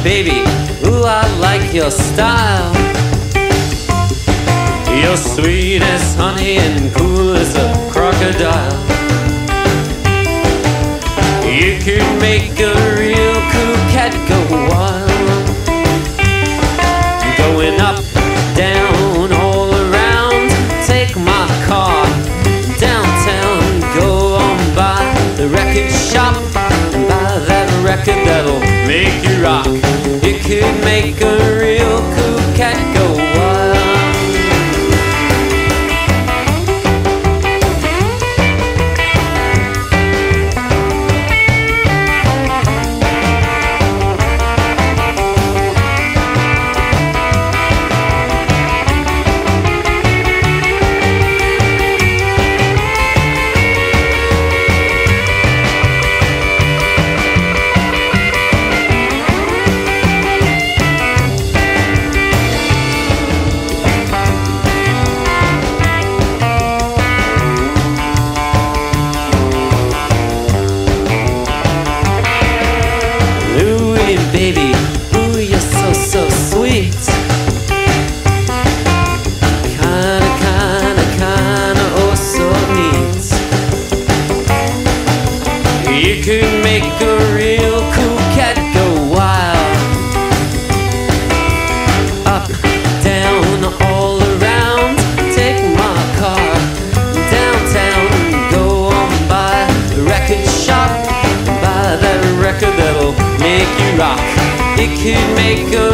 baby, ooh, I like your style. You're sweet as honey and cool as a crocodile. You could make a real cool cat go wild. Going up, down, all around. Take my car downtown. Go on by the record shop and buy that record that'll make you rock. It could make a real cool cat go wild. Baby, ooh, you're so, so sweet. Kinda, oh, so neat. You could make a real cool cat go wild. Up, down, all around. Take my car downtown. Go on by the record shop. Buy that record that'll make you rock. It could make a